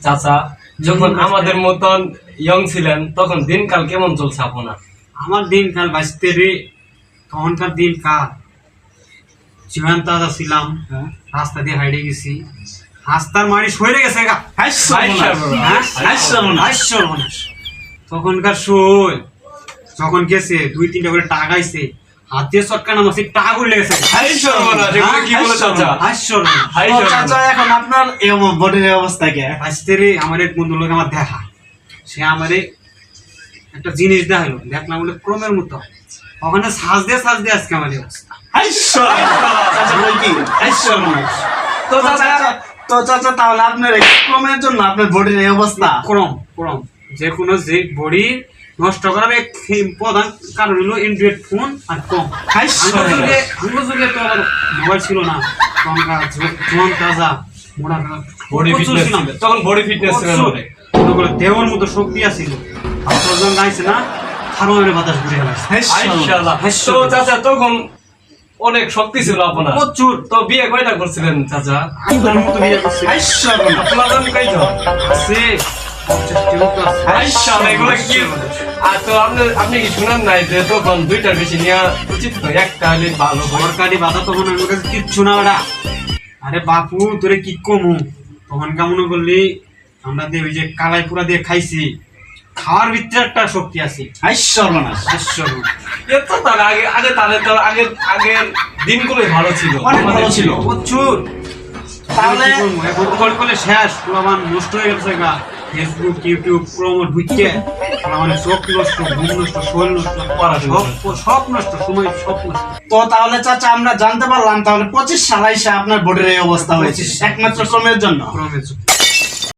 চাচা যখন আমাদের মতন ইয়ং ছিলেন তখন দিনকাল কেমন চলছে আপনার? আমার দিনকাল বাঁচতে রে, তখনকার দিনকাল জীবন তাজা ছিলাম। রাস্তা দিয়ে হাইড়ে গেছি, রাস্তার মারি সরে গেছে গা। তখনকার সই যখন গেছে 2-3টা করে টাকা আইছে, হাত দিয়ে চটকানা মাসি টাকা করে লেগেছে। এখন আপনার বডির অবস্থা কে? বাঁচতে রে, আমার এক বন্ধুর লোক আমার দেখা, সে আমারে একটা জিনিস দেখালো, দেখলাম বলে ক্রমের মতো ওখানে সাজ দিয়ে আজকে আমার এই অবস্থা। তো চাচা তাহলে আপনার ক্রমের জন্য আপনার বডির এই অবস্থা? ক্রম যে কোনো যে বডি নষ্ট করার এক প্রধান কারণ হলো অ্যান্ড্রয়েড ফোন আর কম। আমার যুগে তো আর মোবাইল ছিল না, জোয়ান তাজা মোটা বডি ফিটনেস তখন বডি ফিটনেস ছিল না, দেওয়ার মতো শক্তি আছিল। যখন গাইছে না থার্মোমিটার বাতাস ঘুরে গেছে। তো চাচা তখন অনেক শক্তি ছিল আপনার, প্রচুর। তো বিয়ে কয়টা করছিলেন চাচা? আপনার মতো বিয়ে করছে আপনার জন্য কয়টা আছে? 50টি মতো আছে। এগুলো কি? আর তো আপনি কি শুনেন নাই যে তখন 2টার বেশি নেওয়া উচিত নয়, একটা হলে ভালো। সরকারি বাধা তখন আমার কাছে কিচ্ছু না ওরা। আরে বাপু তোরে কি কমু, তখন কেমন করলি আমরা দিয়ে ওই যে কালাই পুরা দিয়ে খাইছি, খাওয়ার ভিতরে একটা শক্তি আছে। আগের দিনগুলোই ভালো ছিল, অনেক ভালো ছিল, প্রচুর। তাহলে করলে শেষ পুরামান নষ্ট হয়ে গেছে গা। ফেসবুক ইউটিউব প্রমোট বুঝছে, মানে চোখ নষ্ট, ঘুম নষ্ট, শরীর নষ্ট, সব নষ্ট, সময় সব নষ্ট। তো তাহলে চাচা আমরা জানতে পারলাম তাহলে 25 সালে এসে আপনার বডির এই অবস্থা হয়েছে একমাত্র ক্রমের জন্য।